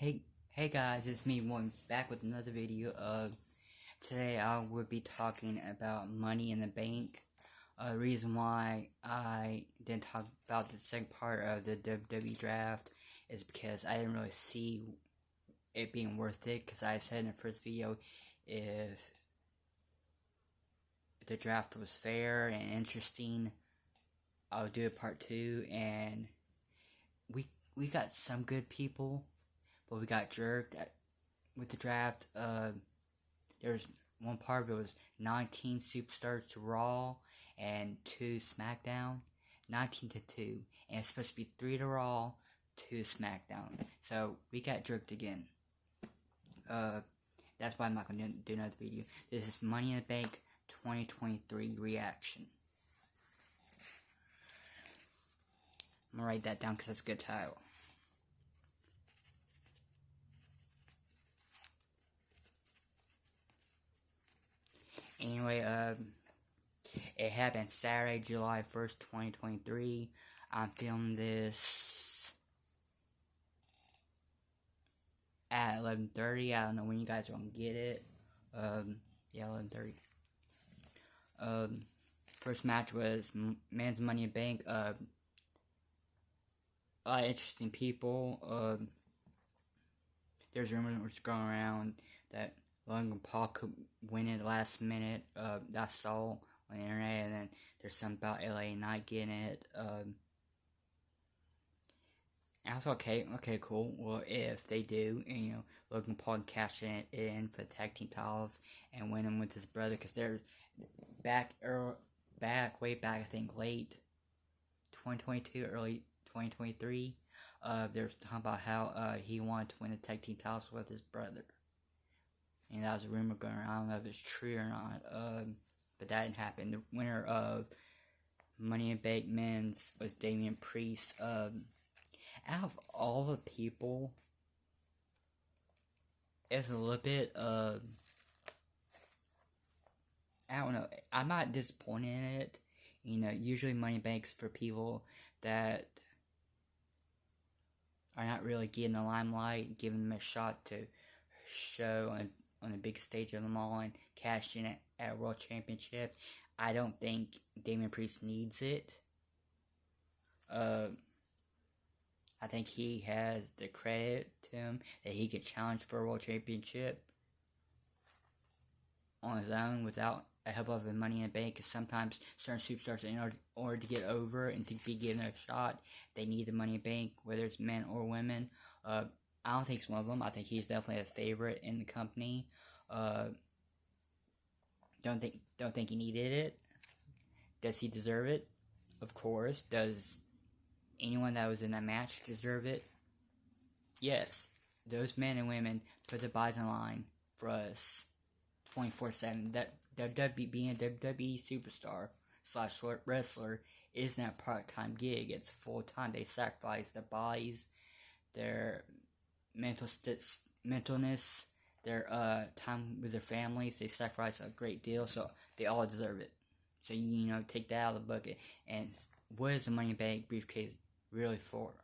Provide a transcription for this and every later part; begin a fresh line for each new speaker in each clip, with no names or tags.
Hey guys, it's me, one back with another video. Today I will be talking about Money in the Bank. Reason why I didn't talk about the second part of the WWE draft is because I didn't really see it being worth it. Because I said in the first video, if the draft was fair and interesting, I would do a part 2. And we got some good people, but we got jerked with the draft. There's one part of it was 19 superstars to Raw and 2 SmackDown. 19 to 2. And it's supposed to be 3 to Raw, 2 to SmackDown. So we got jerked again. That's why I'm not going to do another video. This is Money in the Bank 2023 reaction. I'm going to write that down because that's a good title. Anyway, it happened Saturday, July 1st, 2023. I'm filming this at 11:30. I don't know when you guys are gonna get it. Yeah, 11:30. First match was Men's Money in Bank. A lot of interesting people. There's rumors going around that Logan Paul could win it last minute. That's all on the internet. And then there's something about LA Knight getting it. I was okay, cool. Well, if they do, and, Logan Paul can cash it in for the tag team titles and win them with his brother, because they're way back, I think late 2022, early 2023. There's talking about how he wanted to win the tag team titles with his brother. And that was a rumor going around. I don't know if it's true or not. But that didn't happen. The winner of Money in Bank Men's was Damian Priest. Out of all the people, it's a little bit I don't know. I'm not disappointed in it. Usually Money in Bank's for people that are not really getting the limelight, giving them a shot to show on the big stage of them all and cash in at a World Championship. I don't think Damian Priest needs it. I think he has the credit to him that he could challenge for a World Championship on his own without a help of the Money in the Bank. Because sometimes certain superstars, in order to get over and to be given a shot, they need the Money in the Bank, whether it's men or women. I don't think he's one of them. I think he's definitely a favorite in the company. Don't think he needed it. Does he deserve it? Of course. Does anyone that was in that match deserve it? Yes. Those men and women put their bodies in line for us 24/7. That being a WWE superstar / short wrestler isn't a part-time gig. It's full-time. They sacrifice their bodies, their mentalness, their time with their families. They sacrifice a great deal, so they all deserve it. So take that out of the bucket. And what is the Money in the Bank briefcase really for?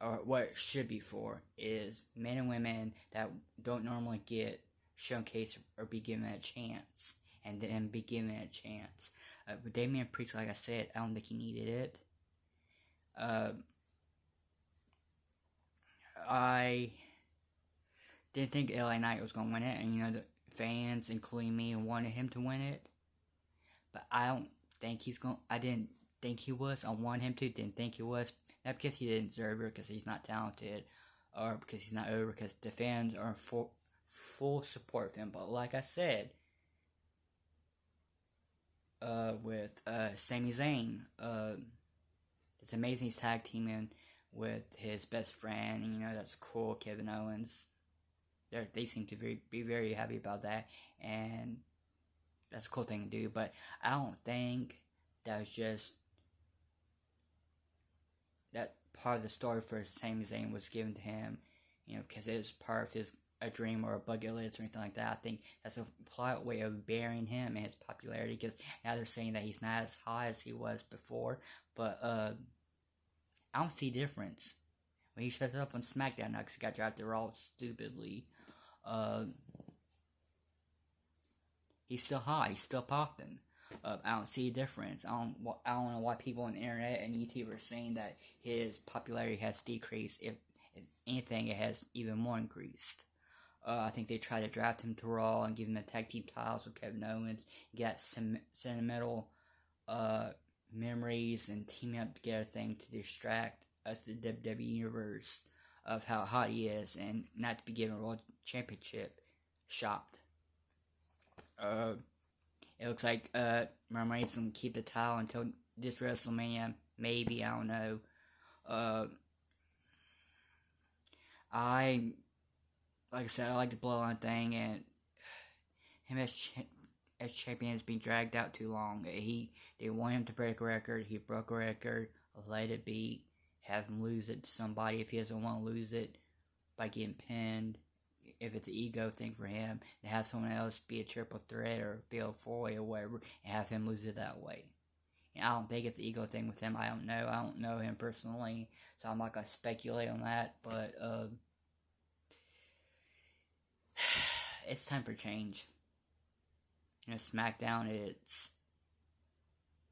Or what it should be for is men and women that don't normally get showcased or be given a chance, and then be given a chance. With Damian Priest, like I said, I don't think he needed it. I didn't think LA Knight was going to win it, and the fans, including me, wanted him to win it. But I don't think he's going. I didn't think he was. I wanted him to. Didn't think he was. Not because he didn't deserve it, because he's not talented, or because he's not over. Because the fans are full support of him. But like I said, with Sami Zayn, it's amazing he's tag teaming with his best friend. That's cool. Kevin Owens. They seem to be very happy about that, and that's a cool thing to do. But I don't think that was just that part of the story for Sami Zayn was given to him, because it was part of a dream or a bucket list or anything like that. I think that's a polite way of burying him and his popularity, because now they're saying that he's not as high as he was before. But I don't see difference. when he shows up on SmackDown now, because he got drafted Raw stupidly. He's still hot. He's still popping. I don't see a difference. I don't know why people on the internet and YouTube are saying that his popularity has decreased. If anything, it has even more increased. I think they tried to draft him to Raw and give him the tag team titles with Kevin Owens, get sentimental memories and teaming up together thing to distract us, the WWE Universe, of how hot he is, and not to be given a World Championship. Shocked. It looks like Roman Reigns gonna keep the title until this WrestleMania. Maybe, I don't know. Like I said, I like the Bloodline thing, and him as champion has been dragged out too long. They want him to break a record. He broke a record. Let it be. Have him lose it to somebody if he doesn't want to lose it by getting pinned. If it's an ego thing for him, to have someone else be a triple threat or fail four-way or whatever, and have him lose it that way. And I don't think it's an ego thing with him. I don't know. I don't know him personally, so I'm not gonna speculate on that. But it's time for change. SmackDown, it's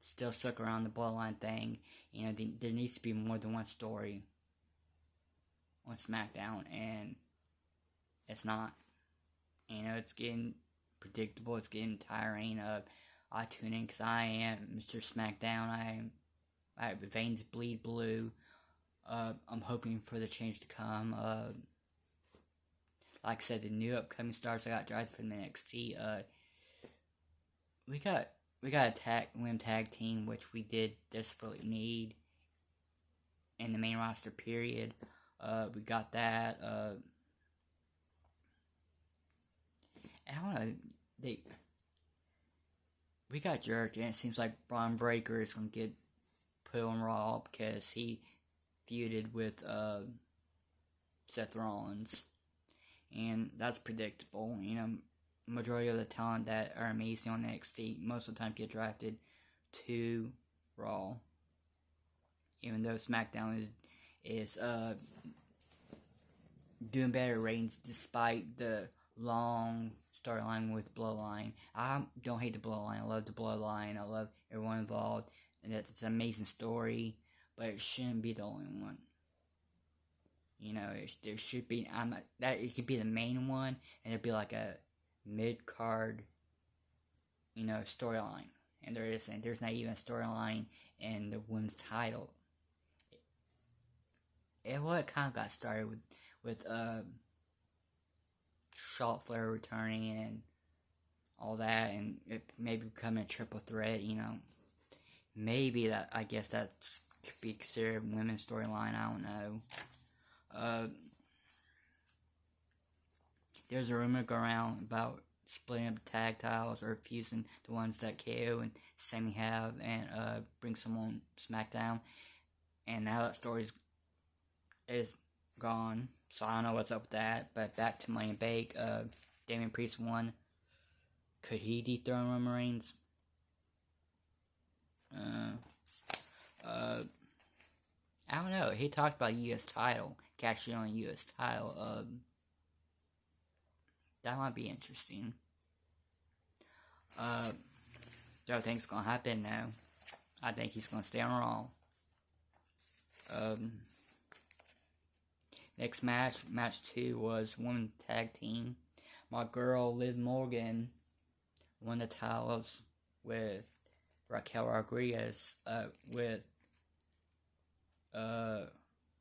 still stuck around the Bloodline thing. There needs to be more than one story on SmackDown, and it's not. It's getting predictable. It's getting tiring. I tune in because I am Mr. SmackDown. I veins bleed blue. I'm hoping for the change to come. Like I said, the new upcoming stars I got drafted from NXT. We got a women's tag team, which we did desperately need in the main roster. Period. We got that. I don't know. We got jerked, and it seems like Braun Breaker is gonna get put on Raw because he feuded with Seth Rollins, and that's predictable. Majority of the talent that are amazing on NXT most of the time get drafted to Raw, even though SmackDown is doing better ratings despite the long storyline with Bloodline. I don't hate the Bloodline. I love the Bloodline. I love everyone involved, and it's an amazing story. But it shouldn't be the only one. There should be. It should be the main one, and it'd be like a mid-card, storyline. And there isn't. There's not even a storyline in the women's title. It kind of got started with Charlotte Flair returning and all that, and it maybe becoming a triple threat. Maybe that. I guess that could be considered a women's storyline. I don't know. There's a rumor going around about splitting up the tag titles or fusing the ones that KO and Sami have and bring someone on SmackDown. And now that story is gone, so I don't know what's up with that. But back to Money in the Bank, Damian Priest won. Could he dethrone Roman Reigns? I don't know. He talked about a U.S. title, cashing on a U.S. title. That might be interesting. So I think it's gonna happen now. I think he's gonna stay on Raw. Next match 2 was women's tag team. My girl Liv Morgan won the titles with Raquel Rodriguez, with Shayna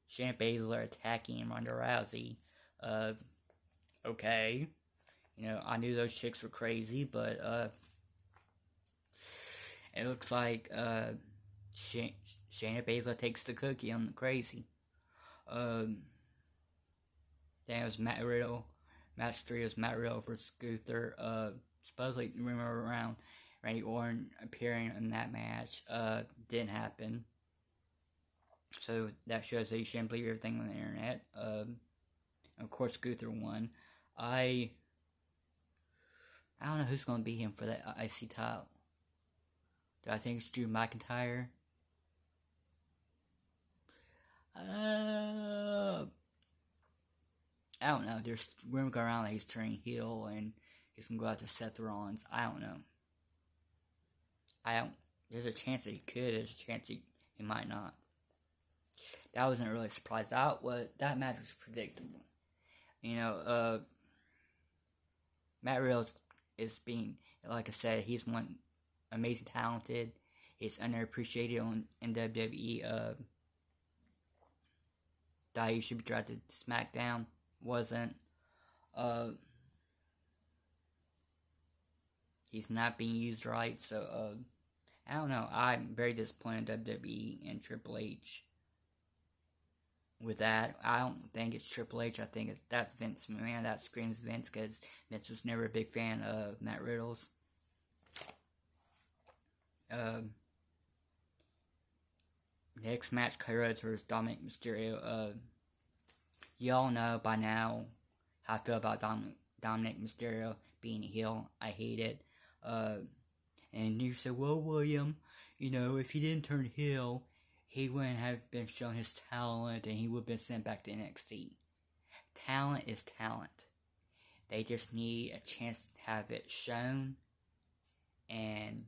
Baszler attacking Ronda Rousey. Okay. I knew those chicks were crazy, but it looks like Shayna Baszler takes the cookie on the crazy. Then it was Matt Riddle. Match 3 was Matt Riddle versus Gunther. Supposedly, rumor around Randy Orton appearing in that match. Didn't happen. So that shows that you shouldn't believe everything on the internet. Of course, Gunther won. I don't know who's going to beat him for that IC title. Do I think it's Drew McIntyre? I don't know. There's rumor going around that he's turning heel and he's gonna go after Seth Rollins. I don't know. There's a chance that he could. There's a chance he might not. That wasn't really surprised. That match was predictable. Matt Riddle is being, like I said, he's one amazing talented. He's underappreciated in WWE. That he should be drafted to SmackDown. Wasn't. He's not being used right, so I don't know. I'm very disappointed in WWE and Triple H with that. I don't think it's Triple H. I think that's Vince McMahon. That screams Vince, because Vince was never a big fan of Matt Riddle's. Next match, Cody Rhodes versus Dominic Mysterio. Y'all know by now how I feel about Dominic Mysterio being a heel. I hate it. And you say, well, William, if he didn't turn heel, he wouldn't have been shown his talent and he would have been sent back to NXT. Talent is talent. They just need a chance to have it shown and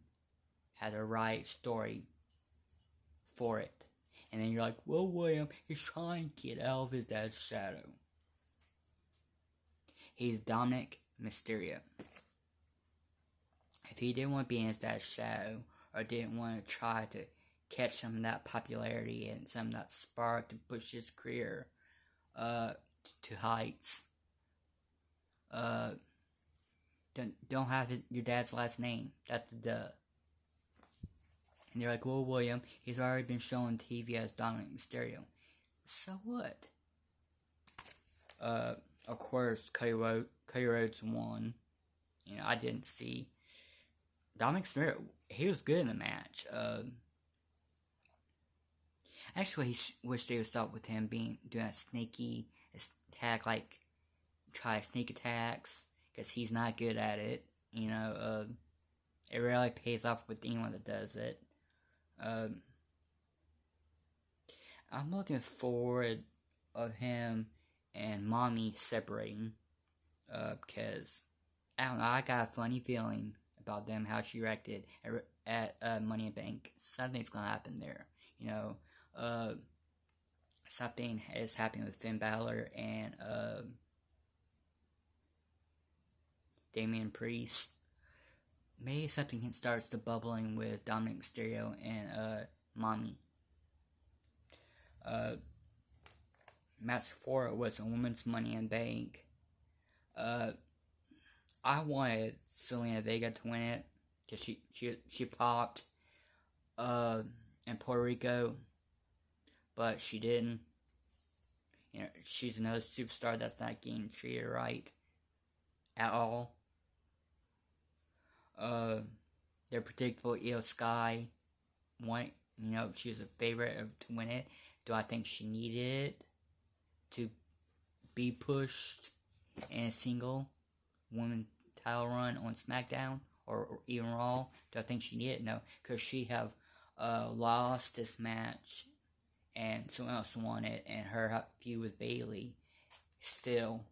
have the right story for it. And then you're like, well, William, he's trying to get out of his dad's shadow. He's Dominic Mysterio. If he didn't want to be in his dad's shadow, or didn't want to try to catch some of that popularity and some of that spark to push his career to heights, don't have your dad's last name. That's the duh. And they're like, well, William, he's already been shown on TV as Dominic Mysterio. So what? Of course, Cody Rhodes won. I didn't see Dominic Mysterio. He was good in the match. Actually, he wish they would stop with him doing a sneaky attack, like try sneak attacks, because he's not good at it. It rarely pays off with anyone that does it. I'm looking forward of him and Mommy separating, because I don't know, I got a funny feeling about them, how she reacted at Money in Bank. Something's gonna happen there. Something is happening with Finn Balor and Damian Priest. Maybe something starts to bubbling with Dominic Mysterio and Mommy. Match 4 was a women's Money in Bank. I wanted Zelina Vega to win it, because she popped in Puerto Rico, but she didn't. She's another superstar that's not getting treated right at all. Their predictable Io Sky won. She was a favorite to win it. Do I think she needed it to be pushed in a single women title run on SmackDown or even Raw? Do I think she needed it? No, because she have lost this match and someone else won it, and her feud with Bayley still,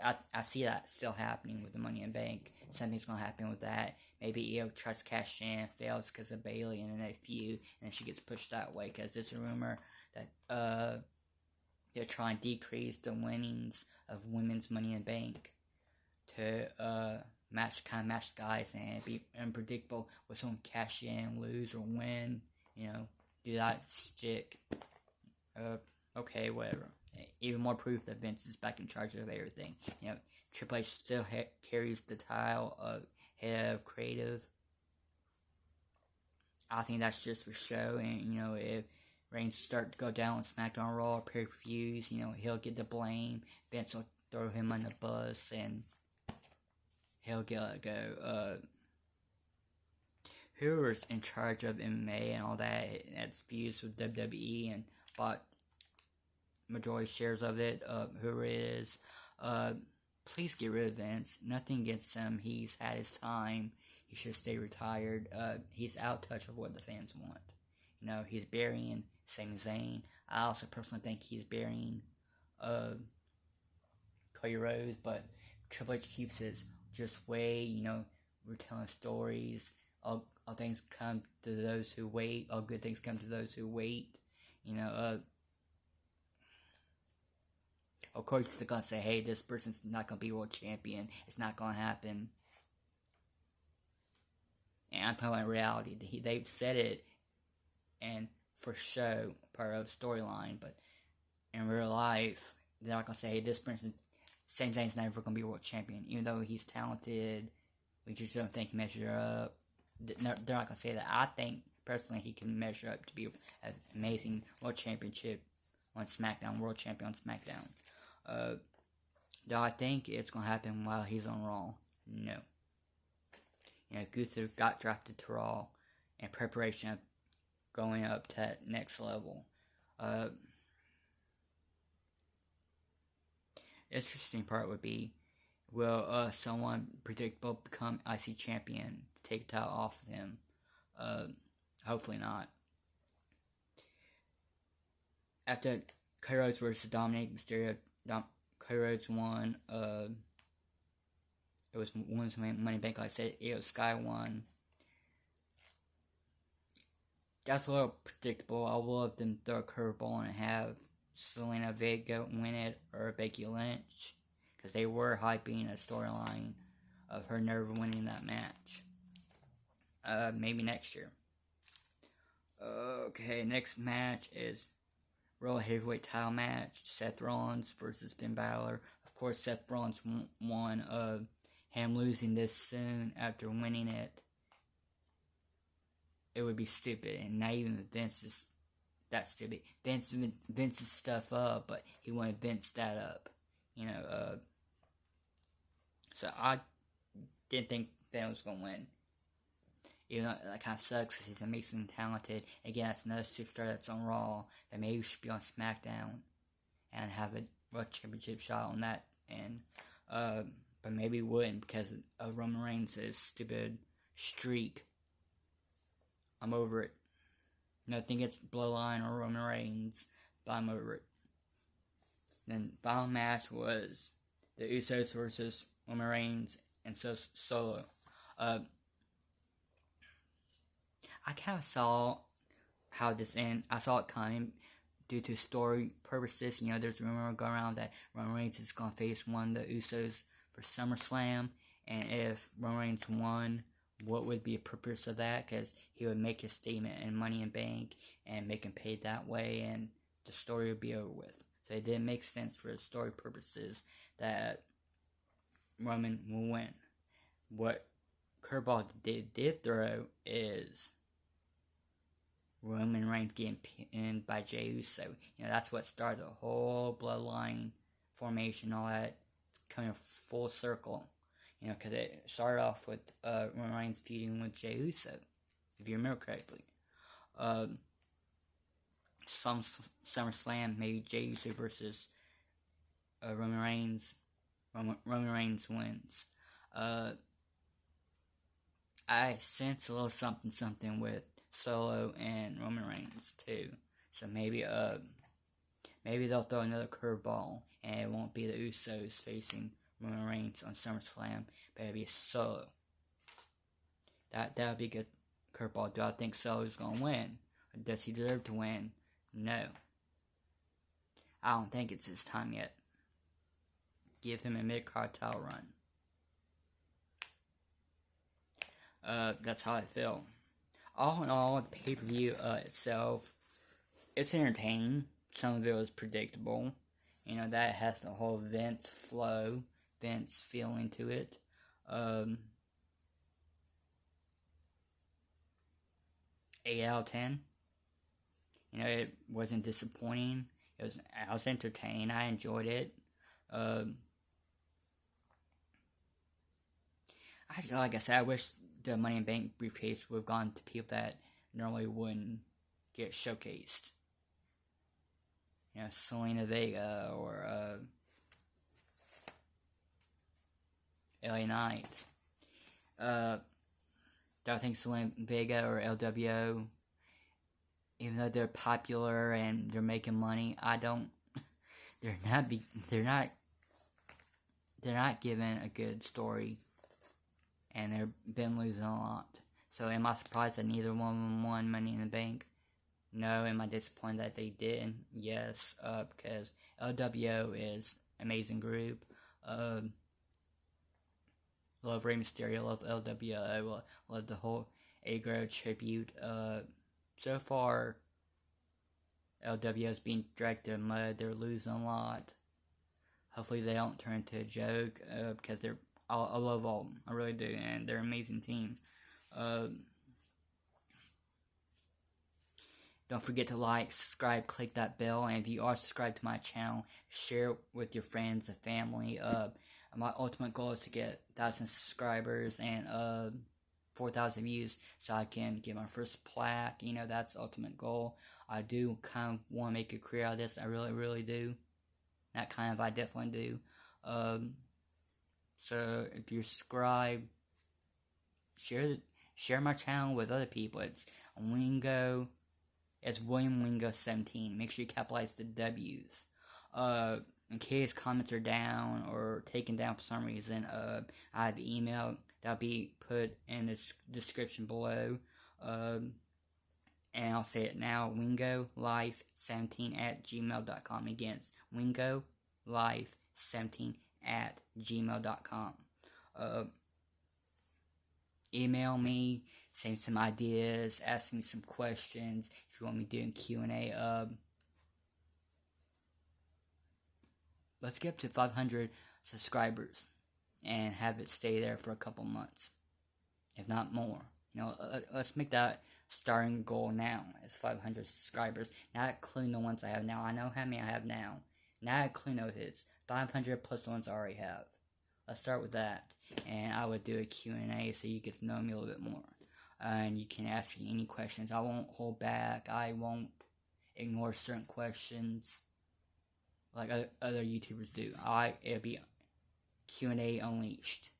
I see that still happening with the Money in Bank. Something's gonna happen with that. Maybe Io tries to cash in, fails because of Bayley, and then they feud, and then she gets pushed that way, because there's a rumor that they're trying to decrease the winnings of women's Money in Bank to match guys, and it'd be unpredictable with someone cash in, lose, or win. Do that stick. Okay, whatever. Even more proof that Vince is back in charge of everything. Triple H still carries the title of head of creative. I think that's just for show, and if Reigns start to go down on SmackDown, Raw, or pay-per-views, he'll get the blame. Vince will throw him on the bus, and he'll get go. Whoever's in charge of MMA and all that's fused with WWE and bought majority shares of it, whoever it is, please get rid of Vince. Nothing against him. He's had his time. He should stay retired. He's out of touch with what the fans want. He's burying Sami Zayn. I also personally think he's burying Cody Rhodes, but Triple H keeps his just way, we're telling stories. All things come to those who wait. All good things come to those who wait. Of course, he's gonna say, "Hey, this person's not gonna be world champion. It's not gonna happen." And I'm talking about reality. They've said it, and for show, part of storyline, but in real life, they're not gonna say, "Hey, this person, Sami Zayn's never gonna be world champion," even though he's talented. We just don't think he measures up. They're not gonna say that. I think personally he can measure up to be an amazing world championship on SmackDown, world champion on SmackDown. Do I think it's gonna happen while he's on Raw? No. Gunther got drafted to Raw in preparation of going up to that next level. Interesting part would be, will someone predictable become IC champion, take the title off of him? Hopefully not. After Cody Rhodes versus Dominic Mysterio, Cody Rhodes won. It was Women's Money Bank, like I said. Io Sky won. That's a little predictable. I would love them throw a curveball and have Zelina Vega win it, or Becky Lynch, because they were hyping a storyline of her never winning that match. Maybe next year. Okay, next match is World Heavyweight title match. Seth Rollins versus Finn Balor. Of course, Seth Rollins won. Him losing this soon after winning it, it would be stupid, and not even Vince is that stupid. Vince's stuff up, but he wanted Vince that up. So I didn't think Finn was going to win. Even though that kind of sucks because he's amazingly talented. Again, that's another superstar that's on Raw that maybe should be on SmackDown and have a World Championship shot on that end. But maybe he wouldn't because of Roman Reigns' stupid streak. I'm over it. Nothing against Bloodline or Roman Reigns, but I'm over it. Then final match was the Usos versus Roman Reigns and Solo. I kind of saw how this ended. I saw it coming due to story purposes. There's a rumor going around that Roman Reigns is going to face one of the Usos for SummerSlam, and if Roman Reigns won, what would be the purpose of that? Because he would make his statement in Money in Bank and make him paid that way, and the story would be over with. So it didn't make sense for the story purposes that Roman will win. What curveball did throw is Roman Reigns getting pinned by Jey Uso. That's what started the whole bloodline formation, all that. It's coming full circle. Because it started off with Roman Reigns feuding with Jey Uso, if you remember correctly. SummerSlam, maybe Jey Uso versus Roman Reigns. Roman Reigns wins. I sense a little something with Solo and Roman Reigns too. So maybe they'll throw another curveball, and it won't be the Usos facing Roman Reigns on SummerSlam, but it'll be Solo. That would be a good curveball. Do I think Solo's gonna win? Or does he deserve to win? No. I don't think it's his time yet. Give him a mid-card title run. That's how I feel. All in all, the pay-per-view itself, it's entertaining. Some of it was predictable. That has the whole Vince flow, Vince feeling to it. 8 out of 10. It wasn't disappointing. I was entertained. I enjoyed it. Like I said, I wish the Money in Bank briefcase would have gone to people that normally wouldn't get showcased. Zelina Vega or LA Knight. Do I think Zelina Vega or LWO even though they're popular and they're making money, they're not giving a good story, and they've been losing a lot. So am I surprised that neither one of them won Money in the Bank? No. Am I disappointed that they didn't? Yes, because LWO is an amazing group. Love Rey Mysterio, love LWO, love the whole Agro tribute. So far, LWO is being dragged through the mud. They're losing a lot. Hopefully they don't turn into a joke, because I love all of them. I really do, and they're an amazing team. Don't forget to like, subscribe, click that bell, and if you are subscribed to my channel, share it with your friends and family. My ultimate goal is to get 1,000 subscribers and 4,000 views so I can get my first plaque. You know, that's the ultimate goal. I do kind of want to make a career out of this. I really, really do. I definitely do. So if you're subscribed, share my channel with other people. It's Wingo. It's William Wingo 17. Make sure you capitalize the W's. In case comments are down or taken down for some reason, I have the email that'll be put in the description below. And I'll say it now, wingolife17@gmail.com. Again, it's wingolife17@gmail.com. Email me, send some ideas, ask me some questions if you want me doing Q&A. Let's get up to 500 subscribers and have it stay there for a couple months, if not more. You know, let's make that starting goal now. It's 500 subscribers, not including the ones I have now. I know how many I have now. Not including those hits. 500 plus the ones I already have. Let's start with that. And I would do a Q&A so you get to know me a little bit more. And you can ask me any questions. I won't hold back. I won't ignore certain questions like other YouTubers do. It'll be Q&A unleashed.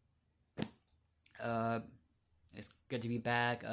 It's good to be back.